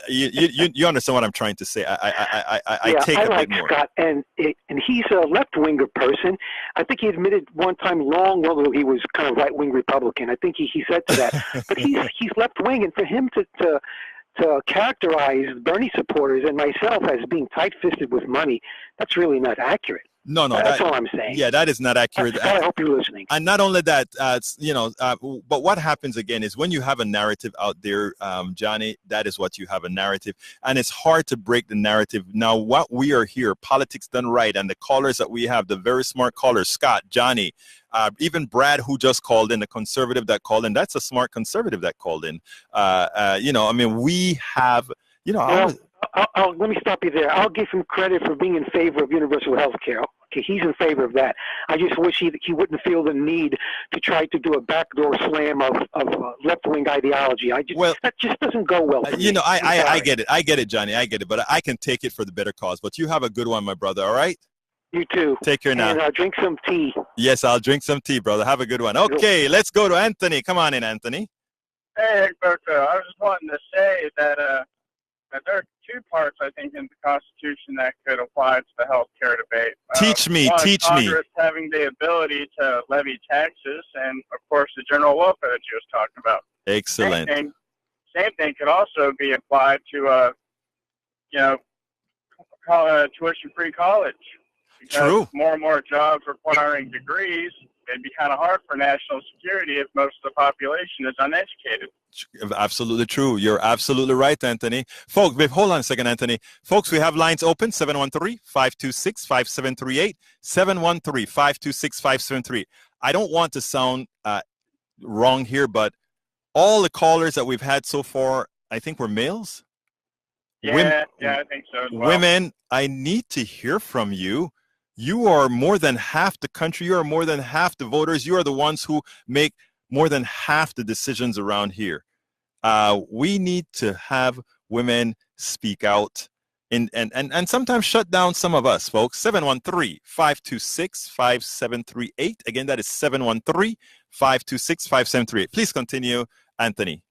you understand what I'm trying to say. I take a bit more. Scott, and he's a left-winger person. I think he admitted one time long ago he was kind of right-wing Republican. I think he said to that. But he's left-wing, and for him to characterize Bernie supporters and myself as being tight-fisted with money, that's really not accurate. No, that's all I'm saying. Yeah, that is not accurate. Scott, I hope you're listening. And not only that, but what happens again is when you have a narrative out there, Johnny, that is what you have, a narrative. And it's hard to break the narrative. Now, what we are here, politics done right, and the callers that we have, the very smart callers, Scott, Johnny, even Brad, who just called in, the conservative that called in, that's a smart conservative that called in. We have, let me stop you there. I'll give him credit for being in favor of universal health care. Okay, he's in favor of that. I just wish he wouldn't feel the need to try to do a backdoor slam of left-wing ideology. That just doesn't go well for me. I get it, Johnny, I get it, but I can take it for the better cause. But you have a good one, my brother, all right? You too. Take care now. And drink some tea. Yes, I'll drink some tea, brother. Have a good one. Okay, let's go to Anthony. Come on in, Anthony. Hey, Egberto. I was just wanting to say that there are two parts, I think, in the Constitution that could apply to the health care debate. Teach me. Congress having the ability to levy taxes, and, of course, the general welfare that you was talking about. Excellent. Same thing could also be applied to, tuition-free college. Because True. More and more jobs requiring degrees, it'd be kind of hard for national security if most of the population is uneducated. Absolutely true. You're absolutely right, Anthony. Folks, hold on a second, Anthony. Folks, we have lines open, 713-526-5738, 713-526-5738. I don't want to sound wrong here, but all the callers that we've had so far, I think were males. Yeah, I think so as well. Women, I need to hear from you. You are more than half the country. You are more than half the voters. You are the ones who make more than half the decisions around here. We need to have women speak out and sometimes shut down some of us, folks. 713-526-5738. Again, that is 713-526-5738. Please continue, Anthony.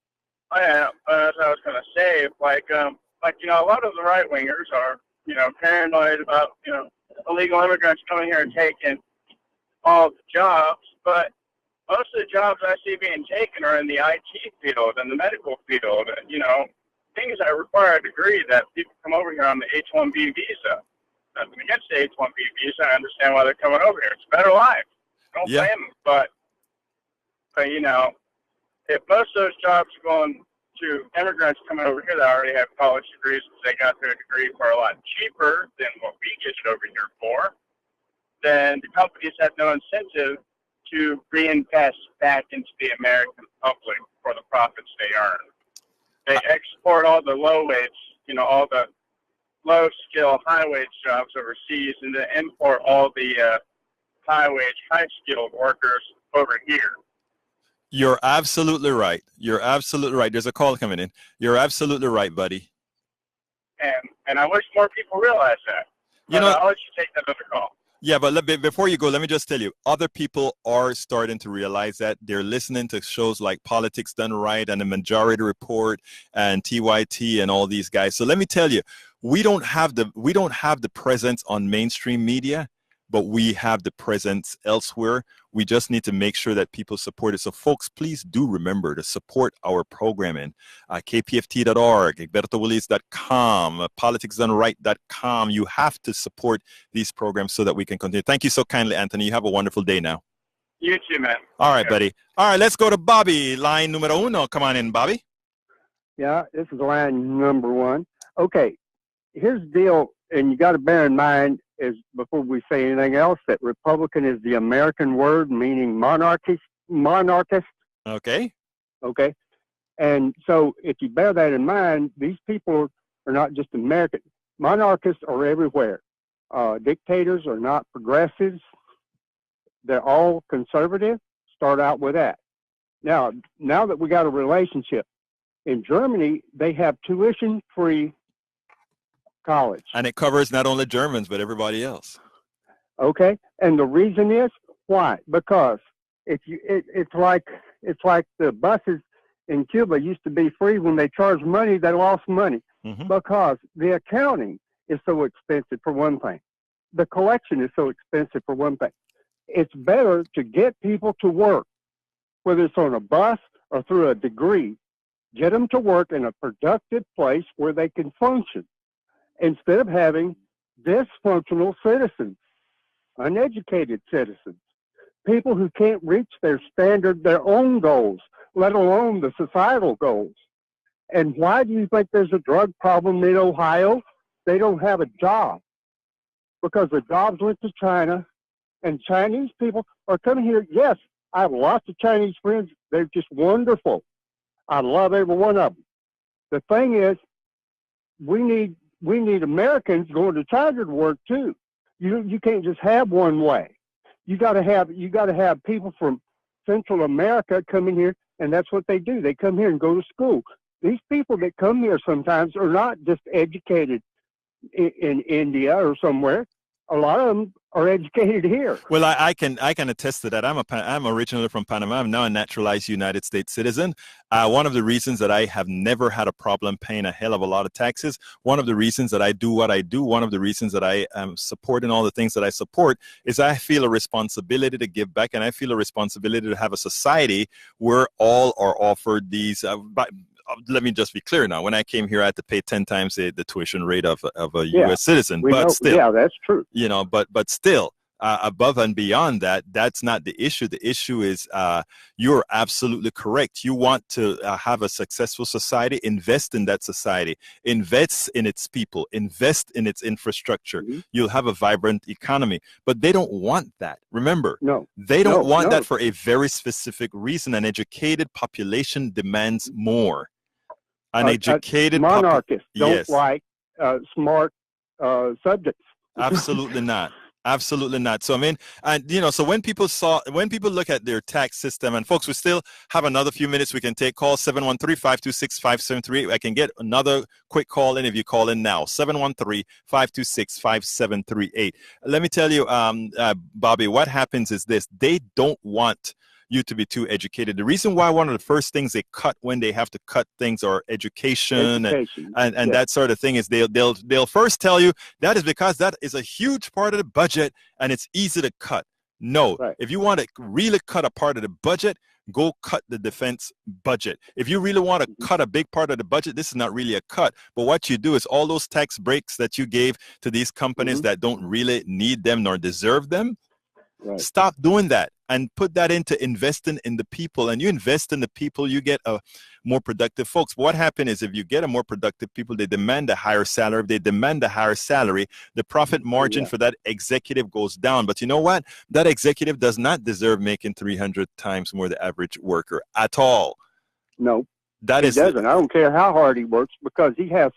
Oh, yeah, as I was going to say, a lot of the right wingers are, paranoid about, illegal immigrants coming here and taking all the jobs, but most of the jobs I see being taken are in the IT field and the medical field. Things that require a degree that people come over here on the H-1B visa. Nothing against the H-1B visa. I understand why they're coming over here. It's a better life. Don't blame them. But if most of those jobs are going to immigrants coming over here that already have college degrees because they got their degree for a lot cheaper than what we get it over here for, then the companies have no incentive to reinvest back into the American public for the profits they earn. They export all the low wage, all the low skill, high wage jobs overseas, and then import all the high wage, high skilled workers over here. You're absolutely right. You're absolutely right. There's a call coming in. You're absolutely right, buddy. And I wish more people realize that. I'll let you take that other call. Yeah, but before you go, let me just tell you, other people are starting to realize that. They're listening to shows like Politics Done Right and the Majority Report and TYT and all these guys. So let me tell you, we don't have the presence on mainstream media, but we have the presence elsewhere. We just need to make sure that people support it. So folks, please do remember to support our programming. KPFT.org, egbertowillies.com, politicsdoneright.com. You have to support these programs so that we can continue. Thank you so kindly, Anthony. You have a wonderful day now. You too, man. All right, buddy. All right, let's go to Bobby, line numero uno. Come on in, Bobby. Yeah, this is line number one. Okay, here's the deal, and you got to bear in mind, is before we say anything else, that Republican is the American word meaning monarchist. Okay. And so if you bear that in mind, these people are not just American. Monarchists are everywhere. Dictators are not progressives. They're all conservative. Start out with that. Now that we got a relationship, in Germany, they have tuition-free college. And it covers not only Germans, but everybody else. Okay. And the reason is why? Because it's like the buses in Cuba used to be free. When they charged money, they lost money because the accounting is so expensive for one thing. The collection is so expensive for one thing. It's better to get people to work, whether it's on a bus or through a degree, get them to work in a productive place where they can function, instead of having dysfunctional citizens, uneducated citizens, people who can't reach their own goals, let alone the societal goals. And why do you think there's a drug problem in Ohio? They don't have a job because the jobs went to China, and Chinese people are coming here. Yes, I have lots of Chinese friends. They're just wonderful. I love every one of them. The thing is, we need Americans going to China to work too. You can't just have one way. You got to have people from Central America come in here, and that's what they do. They come here and go to school. These people that come here sometimes are not just educated in India or somewhere. A lot of them are educated here. Well, I can attest to that. I'm originally from Panama. I'm now a naturalized United States citizen. One of the reasons that I have never had a problem paying a hell of a lot of taxes, one of the reasons that I do what I do, one of the reasons that I am supporting all the things that I support is I feel a responsibility to give back, and I feel a responsibility to have a society where all are offered these. Let me just be clear now. When I came here, I had to pay 10 times the tuition rate of a U.S. citizen. But still, yeah, that's true. But still, above and beyond that, that's not the issue. The issue is you're absolutely correct. You want to have a successful society, invest in that society, invest in its people, invest in its infrastructure. You'll have a vibrant economy. But they don't want that. Remember, they don't want that for a very specific reason. An educated population demands more. An educated monarchists don't like smart subjects. Absolutely not. Absolutely not. So I mean, and so when people look at their tax system, and folks, we still have another few minutes. We can take calls 713-526-5738. I can get another quick call in if you call in now. 713-526-5738. Let me tell you, Bobby, what happens is this: they don't want you to be too educated. The reason why one of the first things they cut when they have to cut things are education. And that sort of thing is they'll first tell you that is because that is a huge part of the budget and it's easy to cut. No. Right. If you want to really cut a part of the budget, go cut the defense budget. If you really want to cut a big part of the budget, this is not really a cut. But what you do is all those tax breaks that you gave to these companies that don't really need them nor deserve them, stop doing that and put that into investing in the people. And you invest in the people, you get a more productive folks. But what happens is if you get a more productive people, they demand a higher salary. If they demand a higher salary, the profit margin for that executive goes down. But you know what? That executive does not deserve making 300 times more the average worker at all. No, that he doesn't. I don't care how hard he works, because he has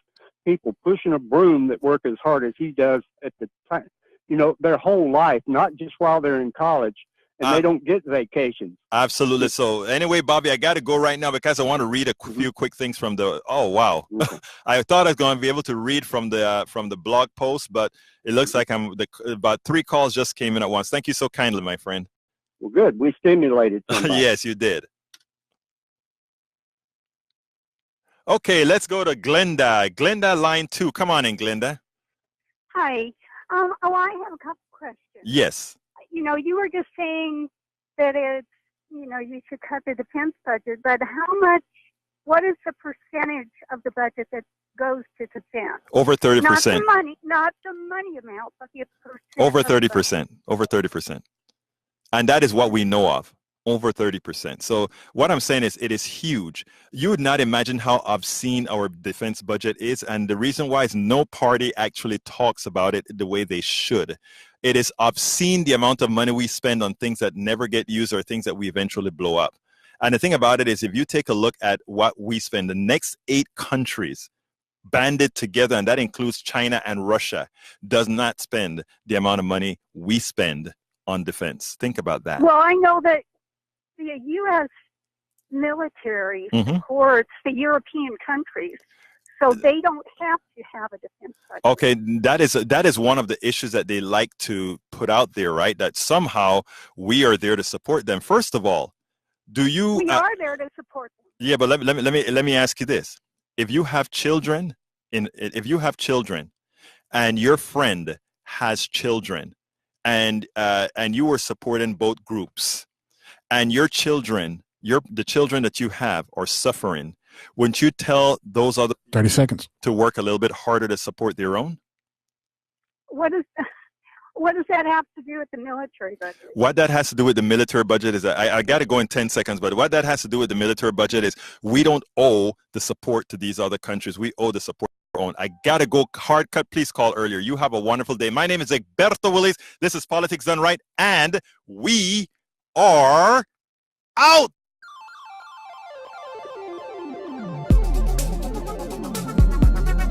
people pushing a broom that work as hard as he does at the time. You know, their whole life, not just while they're in college, and they don't get vacations. Absolutely. So anyway, Bobby, I got to go right now because I want to read a few quick things from the, oh, wow. I thought I was going to be able to read from the blog post, but it looks like about 3 calls just came in at once. Thank you so kindly, my friend. Well, good. We stimulated somebody. Yes, you did. Okay, let's go to Glenda. Glenda, line 2. Come on in, Glenda. Hi. I have a couple questions. Yes. You know, you were just saying that it's, you know, you should cut the defense budget, but what is the percentage of the budget that goes to defense? Over 30%. Not the money amount, but the percent. Over 30%. Over 30%. And that is what we know of. Over 30%. So what I'm saying is it is huge. You would not imagine how obscene our defense budget is. And the reason why is no party actually talks about it the way they should. It is obscene the amount of money we spend on things that never get used or things that we eventually blow up. And the thing about it is if you take a look at what we spend, the next 8 countries banded together, and that includes China and Russia, does not spend the amount of money we spend on defense. Think about that. Well, I know that the U.S. military supports the European countries, so they don't have to have a defense budget. Okay, that is one of the issues that they like to put out there, right? That somehow we are there to support them. First of all, we are there to support them. Yeah, but let me ask you this: if you have children, and your friend has children, and you were supporting both groups, and your children, the children that you have are suffering, wouldn't you tell those other 30 seconds to work a little bit harder to support their own? What does that have to do with the military budget? What that has to do with the military budget is, I got to go in 10 seconds, but what that has to do with the military budget is we don't owe the support to these other countries. We owe the support to our own. I got to go. Hard cut, please call earlier. You have a wonderful day. My name is Egberto Willies. This is Politics Done Right, and we are out.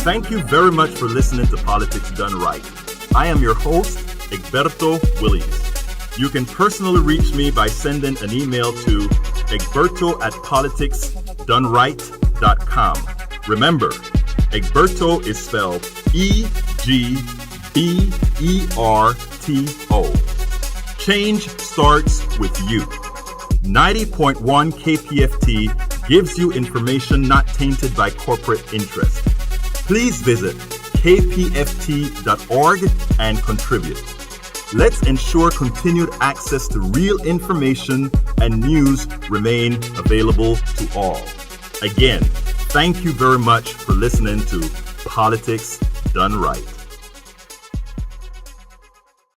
Thank you very much for listening to Politics Done Right. I am your host, Egberto Willies. You can personally reach me by sending an email to egberto@politicsdoneright.com. Remember, Egberto is spelled E-G-B-E-R-T-O. Change starts with you. 90.1 KPFT gives you information not tainted by corporate interest. Please visit kpft.org and contribute. Let's ensure continued access to real information and news remain available to all. Again, thank you very much for listening to Politics Done Right.